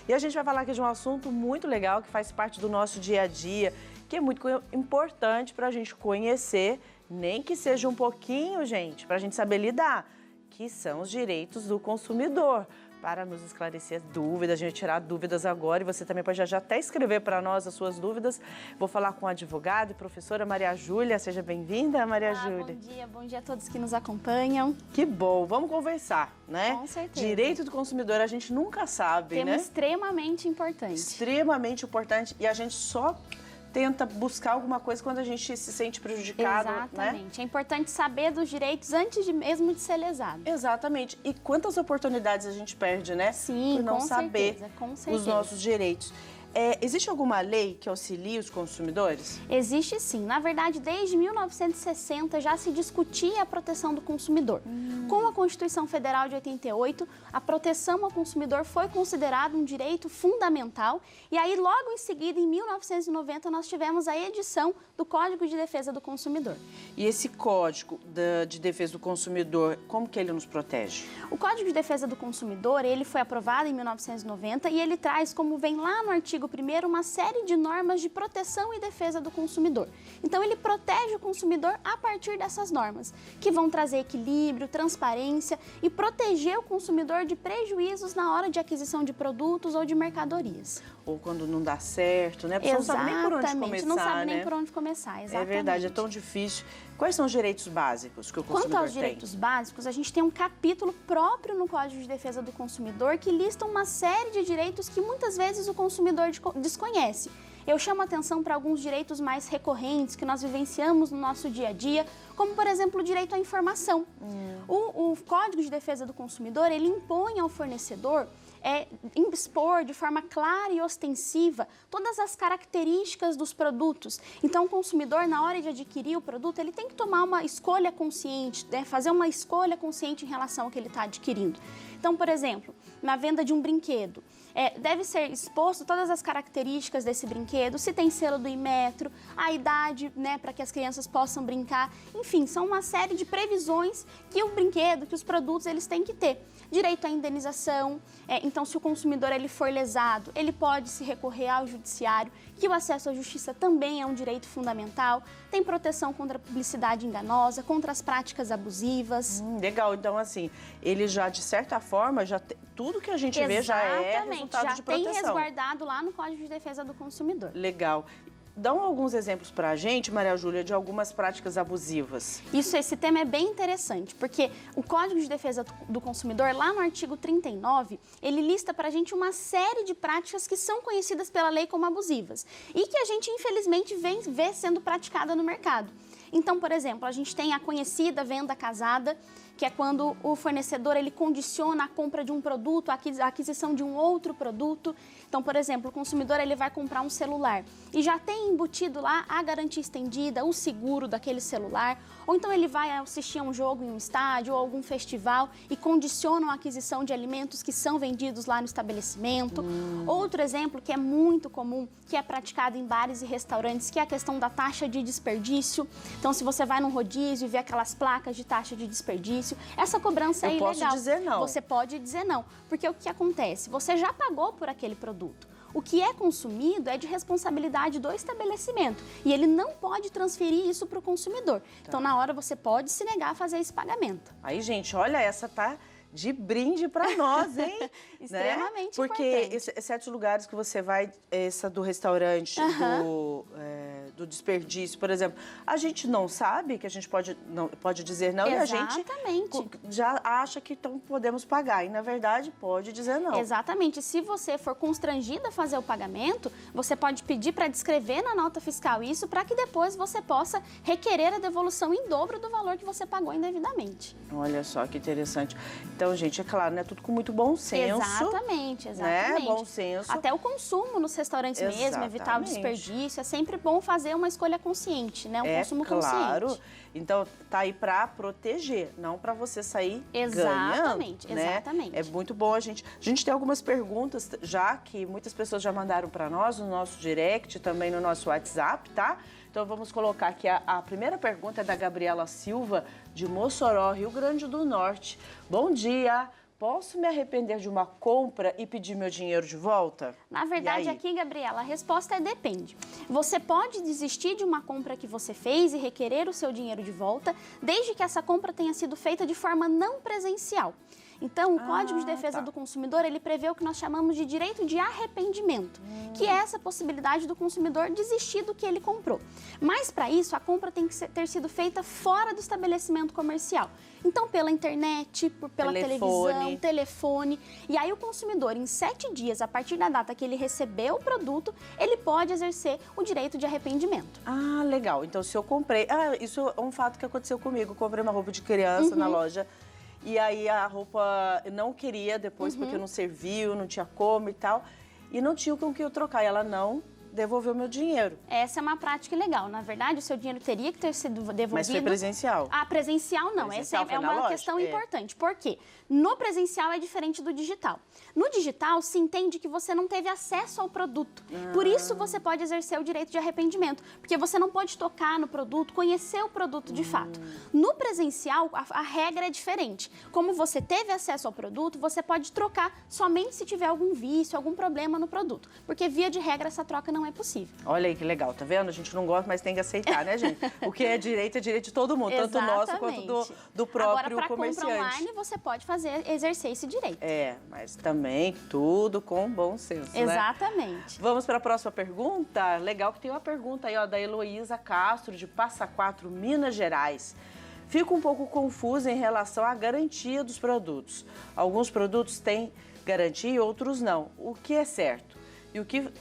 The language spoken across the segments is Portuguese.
E a gente vai falar aqui de um assunto muito legal que faz parte do nosso dia a dia, que é muito importante para a gente conhecer, nem que seja um pouquinho, gente, para a gente saber lidar, que são os direitos do consumidor. Para nos esclarecer dúvidas, a gente tirar dúvidas agora, e você também pode já até escrever para nós as suas dúvidas. Vou falar com a advogada e professora Maria Júlia. Seja bem-vinda, Maria Júlia. Bom dia a todos que nos acompanham. Que bom, vamos conversar, né? Com certeza. Direito do consumidor a gente nunca sabe, Tema né? extremamente importante. Extremamente importante, e a gente só tenta buscar alguma coisa quando a gente se sente prejudicado, Exatamente. né? É importante saber dos direitos antes mesmo de ser lesado. Exatamente. E quantas oportunidades a gente perde, né? Sim, por não com saber certeza, com os certeza. nossos direitos. Existe alguma lei que auxilie os consumidores? Existe sim. Na verdade, desde 1960 já se discutia a proteção do consumidor. Com a Constituição Federal de 88, a proteção ao consumidor foi considerada um direito fundamental. E aí, logo em seguida, em 1990, nós tivemos a edição do Código de Defesa do Consumidor. E esse Código de Defesa do Consumidor, como que ele nos protege? O Código de Defesa do Consumidor, ele foi aprovado em 1990 e ele traz, como vem lá no artigo 1º, uma série de normas de proteção e defesa do consumidor. Então, ele protege o consumidor a partir dessas normas, que vão trazer equilíbrio, transparência e proteger o consumidor de prejuízos na hora de aquisição de produtos ou de mercadorias. Ou quando não dá certo, né? A pessoa não sabe nem por onde começar, não sabe nem né? por onde começar, exatamente. É verdade, é tão difícil. Quais são os direitos básicos que o consumidor tem? Quanto aos direitos básicos, a gente tem um capítulo próprio no Código de Defesa do Consumidor que lista uma série de direitos que muitas vezes o consumidor desconhece. Eu chamo a atenção para alguns direitos mais recorrentes que nós vivenciamos no nosso dia a dia, como, por exemplo, o direito à informação. O Código de Defesa do Consumidor, ele impõe ao fornecedor expor de forma clara e ostensiva todas as características dos produtos. Então, o consumidor, na hora de adquirir o produto, ele tem que tomar uma escolha consciente, né? Fazer uma escolha consciente em relação ao que ele está adquirindo. Então, por exemplo, na venda de um brinquedo, deve ser exposto todas as características desse brinquedo, se tem selo do Inmetro, a idade, né, para que as crianças possam brincar. Enfim, são uma série de previsões que o brinquedo, que os produtos, eles têm que ter. Direito à indenização, então se o consumidor ele for lesado, ele pode se recorrer ao judiciário, que o acesso à justiça também é um direito fundamental, tem proteção contra a publicidade enganosa, contra as práticas abusivas. Legal, então assim, ele já de certa forma, tudo que a gente vê já é resultado de proteção. Já tem resguardado lá no Código de Defesa do Consumidor. Legal. Dão alguns exemplos para a gente, Maria Júlia, de algumas práticas abusivas. Esse tema é bem interessante, porque o Código de Defesa do Consumidor, lá no artigo 39, ele lista para a gente uma série de práticas que são conhecidas pela lei como abusivas e que a gente, infelizmente, vê sendo praticada no mercado. Então, por exemplo, a gente tem a conhecida venda casada, que é quando o fornecedor ele condiciona a compra de um produto, a aquisição de um outro produto. Então, por exemplo, o consumidor ele vai comprar um celular e já tem embutido lá a garantia estendida, o seguro daquele celular, ou então ele vai assistir a um jogo em um estádio ou algum festival e condiciona a aquisição de alimentos que são vendidos lá no estabelecimento. Outro exemplo que é muito comum, que é praticado em bares e restaurantes, que é a questão da taxa de desperdício. Então, se você vai num rodízio e vê aquelas placas de taxa de desperdício, essa cobrança é ilegal. Eu posso dizer não. Você pode dizer não, porque o que acontece? Você já pagou por aquele produto. O que é consumido é de responsabilidade do estabelecimento e ele não pode transferir isso para o consumidor. Então, na hora, você pode se negar a fazer esse pagamento. Aí, gente, olha, essa tá de brinde para nós, hein? Extremamente Porque importante. certos lugares que você vai, essa do restaurante, do desperdício, por exemplo, a gente não sabe que a gente pode dizer não. Exatamente. E a gente já acha que então podemos pagar e, na verdade, pode dizer não. Exatamente. Se você for constrangida a fazer o pagamento, você pode pedir para descrever na nota fiscal isso para que depois você possa requerer a devolução em dobro do valor que você pagou indevidamente. Olha só que interessante. Então, gente, é claro, né? Tudo com muito bom senso. Exatamente. Né? Bom senso. Até o consumo nos restaurantes mesmo, evitar o desperdício. É sempre bom fazer uma escolha consciente, né? Consumo claro. consciente. Então, tá aí para proteger, não para você sair Exatamente, ganhando, né? exatamente. É muito bom a gente tem algumas perguntas já que muitas pessoas já mandaram para nós no nosso direct, também no nosso WhatsApp, tá? Então, vamos colocar aqui a primeira pergunta é da Gabriela Silva, de Mossoró, Rio Grande do Norte. Bom dia! posso me arrepender de uma compra e pedir meu dinheiro de volta? Na verdade, aqui, Gabriela, a resposta é depende. Você pode desistir de uma compra que você fez e requerer o seu dinheiro de volta, desde que essa compra tenha sido feita de forma não presencial. Então, o Código de Defesa do Consumidor, ele prevê o que nós chamamos de direito de arrependimento, que é essa possibilidade do consumidor desistir do que ele comprou. Mas, para isso, a compra tem que ter sido feita fora do estabelecimento comercial. Então, pela internet, pela televisão, telefone. E aí, o consumidor, em 7 dias, a partir da data que ele recebeu o produto, ele pode exercer o direito de arrependimento. Ah, legal. Então, se eu comprei... isso é um fato que aconteceu comigo. Eu comprei uma roupa de criança na loja. E aí a roupa eu não queria depois porque não serviu, não tinha como e tal. E não tinha com que eu trocar. E ela não devolveu meu dinheiro. Essa é uma prática ilegal. Na verdade, o seu dinheiro teria que ter sido devolvido. Mas foi presencial? Ah, presencial não. Presencial Essa é uma questão importante. Por quê? No presencial é diferente do digital. No digital, se entende que você não teve acesso ao produto. Por isso, você pode exercer o direito de arrependimento. Porque você não pode tocar no produto, conhecer o produto de fato. No presencial, a regra é diferente. Como você teve acesso ao produto, você pode trocar somente se tiver algum vício, algum problema no produto. Porque, via de regra, essa troca não é possível. Olha aí que legal, tá vendo? A gente não gosta, mas tem que aceitar, né, gente? O que é direito de todo mundo, tanto nosso quanto do próprio comerciante. Agora, para compra online, você pode exercer esse direito. Mas também tudo com bom senso, Exatamente. Né? Vamos para a próxima pergunta? Legal que tem uma pergunta aí, ó, da Heloísa Castro, de Passa Quatro, Minas Gerais. Fico um pouco confusa em relação à garantia dos produtos. Alguns produtos têm garantia e outros não. O que é certo?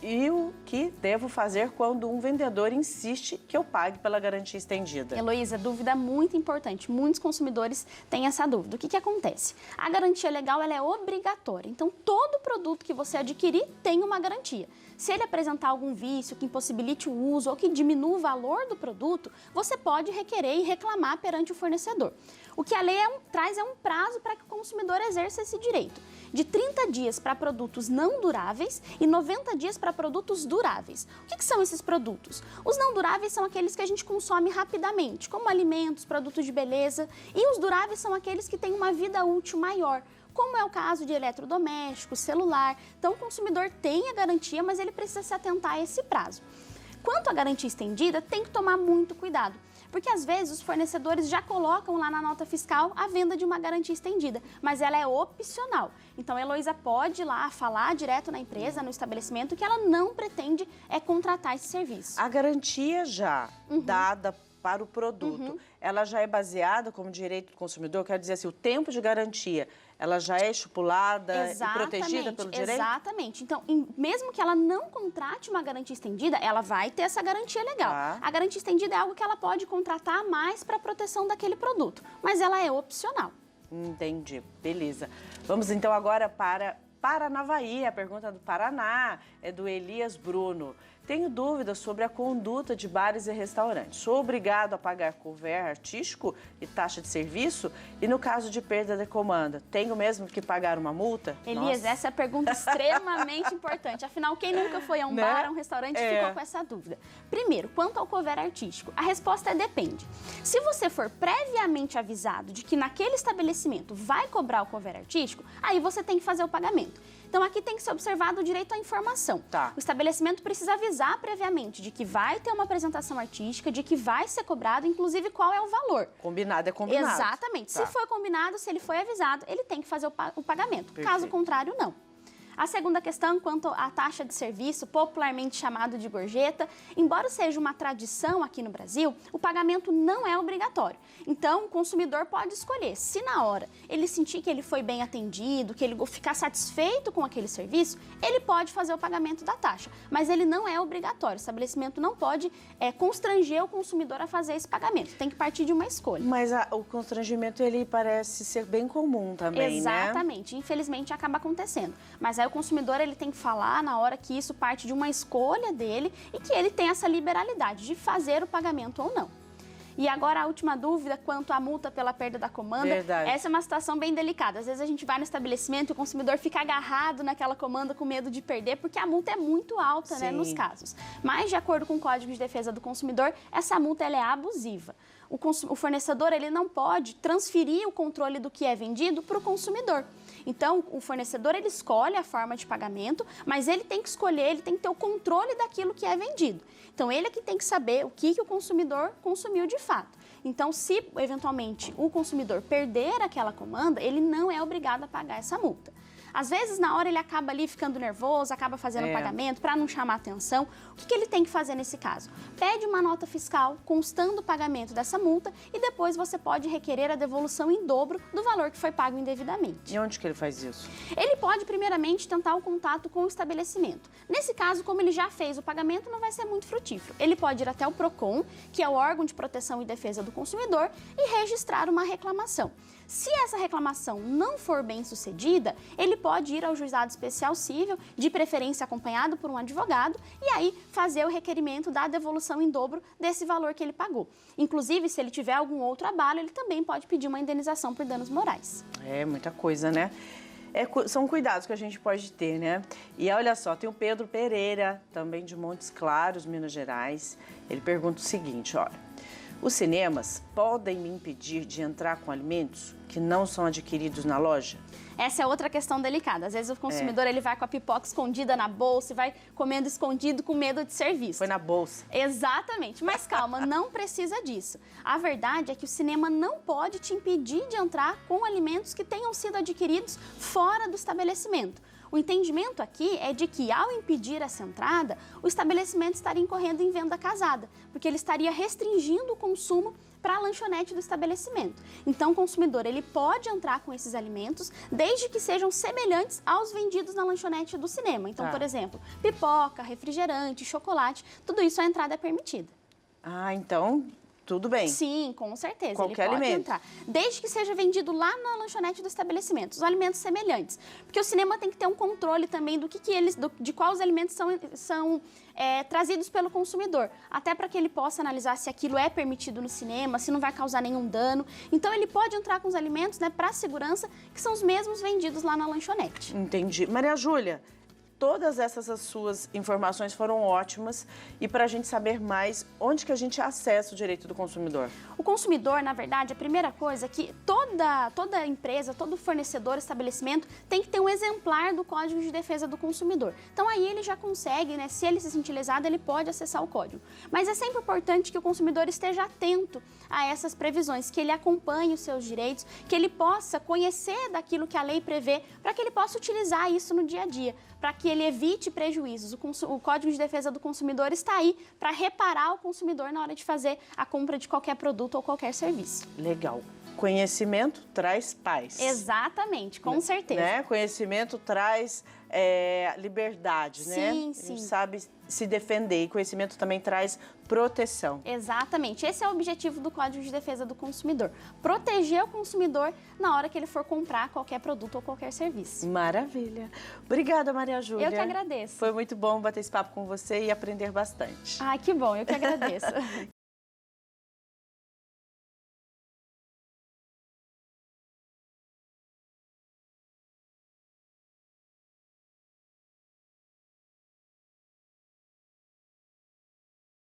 E o que devo fazer quando um vendedor insiste que eu pague pela garantia estendida? Heloísa, dúvida muito importante. Muitos consumidores têm essa dúvida. O que acontece? A garantia legal ela é obrigatória. Então, todo produto que você adquirir tem uma garantia. Se ele apresentar algum vício que impossibilite o uso ou que diminua o valor do produto, você pode requerer e reclamar perante o fornecedor. O que a lei traz é um prazo para que o consumidor exerça esse direito. De 30 dias para produtos não duráveis e 90 dias para produtos duráveis. O que são esses produtos? Os não duráveis são aqueles que a gente consome rapidamente, como alimentos, produtos de beleza, e os duráveis são aqueles que têm uma vida útil maior, como é o caso de eletrodoméstico, celular. Então, o consumidor tem a garantia, mas ele precisa se atentar a esse prazo. Quanto à garantia estendida, tem que tomar muito cuidado, porque às vezes os fornecedores já colocam lá na nota fiscal a venda de uma garantia estendida, mas ela é opcional. Então, a Heloísa pode ir lá falar direto na empresa, no estabelecimento, que ela não pretende contratar esse serviço. A garantia já dada para o produto, ela já é baseada como direito do consumidor? Quer dizer assim, o tempo de garantia, ela já é estipulada e protegida pelo direito? Exatamente. Então, mesmo que ela não contrate uma garantia estendida, ela vai ter essa garantia legal. A garantia estendida é algo que ela pode contratar mais para a proteção daquele produto, mas ela é opcional. Entendi. Beleza. Vamos então agora para Paranavaí. A pergunta do Paraná é do Elias Bruno. Tenho dúvidas sobre a conduta de bares e restaurantes. Sou obrigado a pagar couvert artístico e taxa de serviço? E no caso de perda de comanda, tenho mesmo que pagar uma multa? Elias, essa é a pergunta extremamente importante. Afinal, quem nunca foi a um bar, a um restaurante e ficou com essa dúvida? Primeiro, quanto ao couvert artístico, a resposta é depende. Se você for previamente avisado de que naquele estabelecimento vai cobrar o couvert artístico, aí você tem que fazer o pagamento. Então, aqui tem que ser observado o direito à informação. O estabelecimento precisa avisar previamente de que vai ter uma apresentação artística, de que vai ser cobrado, inclusive qual é o valor. Combinado é combinado. Exatamente. Se foi combinado, se ele foi avisado, ele tem que fazer o pagamento. Perfeito. Caso contrário, não. A segunda questão, quanto à taxa de serviço, popularmente chamado de gorjeta, embora seja uma tradição aqui no Brasil, o pagamento não é obrigatório. Então, o consumidor pode escolher. Se na hora ele sentir que ele foi bem atendido, que ele ficar satisfeito com aquele serviço, ele pode fazer o pagamento da taxa. Mas ele não é obrigatório. O estabelecimento não pode constranger o consumidor a fazer esse pagamento. Tem que partir de uma escolha. Mas o constrangimento, ele parece ser bem comum também, Exatamente. Infelizmente, acaba acontecendo. Mas aí o consumidor ele tem que falar na hora que isso parte de uma escolha dele e que ele tem essa liberalidade de fazer o pagamento ou não. E agora a última dúvida quanto à multa pela perda da comanda. Verdade. Essa é uma situação bem delicada. Às vezes a gente vai no estabelecimento e o consumidor fica agarrado naquela comanda com medo de perder, porque a multa é muito alta, né, nos casos. Mas, de acordo com o Código de Defesa do Consumidor, essa multa ela é abusiva. O fornecedor ele não pode transferir o controle do que é vendido para o consumidor. Então, o fornecedor, ele escolhe a forma de pagamento, mas ele tem que escolher, ele tem que ter o controle daquilo que é vendido. Então, ele é que tem que saber o que o consumidor consumiu de fato. Então, se eventualmente o consumidor perder aquela comanda, ele não é obrigado a pagar essa multa. Às vezes, na hora, ele acaba ali ficando nervoso, acaba fazendo pagamento para não chamar atenção. O que ele tem que fazer nesse caso? Pede uma nota fiscal constando o pagamento dessa multa e depois você pode requerer a devolução em dobro do valor que foi pago indevidamente. E onde que ele faz isso? Ele pode, primeiramente, tentar o contato com o estabelecimento. Nesse caso, como ele já fez o pagamento, não vai ser muito frutífero. Ele pode ir até o PROCON, que é o órgão de proteção e defesa do consumidor, e registrar uma reclamação. Se essa reclamação não for bem sucedida, ele pode ir ao juizado especial civil, de preferência acompanhado por um advogado, e aí fazer o requerimento da devolução em dobro desse valor que ele pagou. Inclusive, se ele tiver algum outro abalo, ele também pode pedir uma indenização por danos morais. É muita coisa, né? São cuidados que a gente pode ter, né? E olha só, tem o Pedro Pereira, também de Montes Claros, Minas Gerais. Ele pergunta o seguinte, olha. Os cinemas podem me impedir de entrar com alimentos que não são adquiridos na loja? Essa é outra questão delicada. Às vezes o consumidor ele vai com a pipoca escondida na bolsa e vai comendo escondido com medo de ser visto. Foi na bolsa. Exatamente. Mas calma, não precisa disso. A verdade é que o cinema não pode te impedir de entrar com alimentos que tenham sido adquiridos fora do estabelecimento. O entendimento aqui é de que, ao impedir essa entrada, o estabelecimento estaria incorrendo em venda casada, porque ele estaria restringindo o consumo para a lanchonete do estabelecimento. Então, o consumidor ele pode entrar com esses alimentos, desde que sejam semelhantes aos vendidos na lanchonete do cinema. Então, por exemplo, pipoca, refrigerante, chocolate, tudo isso a entrada é permitida. Ah, então... Tudo bem. Sim, com certeza. Qualquer ele pode alimento. entrar. Desde que seja vendido lá na lanchonete do estabelecimento, os alimentos semelhantes. Porque o cinema tem que ter um controle também de quais alimentos são trazidos pelo consumidor. Até para que ele possa analisar se aquilo é permitido no cinema, se não vai causar nenhum dano. Então, ele pode entrar com os alimentos, né, para segurança, que são os mesmos vendidos lá na lanchonete. Entendi. Maria Júlia, todas essas suas informações foram ótimas e para a gente saber mais, onde que a gente acessa o direito do consumidor? O consumidor, na verdade, a primeira coisa é que toda empresa, todo fornecedor, estabelecimento tem que ter um exemplar do Código de Defesa do Consumidor. Então aí ele já consegue, né, se ele se sentir lesado, ele pode acessar o código. Mas é sempre importante que o consumidor esteja atento a essas previsões, que ele acompanhe os seus direitos, que ele possa conhecer daquilo que a lei prevê, para que ele possa utilizar isso no dia a dia, para que ele evite prejuízos. O Código de Defesa do Consumidor está aí para reparar o consumidor na hora de fazer a compra de qualquer produto ou qualquer serviço. Legal. Conhecimento traz paz. Exatamente, com certeza. Né? Conhecimento traz liberdade, né? Sim, sim. A gente sabe se defender e conhecimento também traz proteção. Exatamente. Esse é o objetivo do Código de Defesa do Consumidor. Proteger o consumidor na hora que ele for comprar qualquer produto ou qualquer serviço. Maravilha. Obrigada, Maria Júlia. Eu que agradeço. Foi muito bom bater esse papo com você e aprender bastante. Ai, que bom. Eu que agradeço.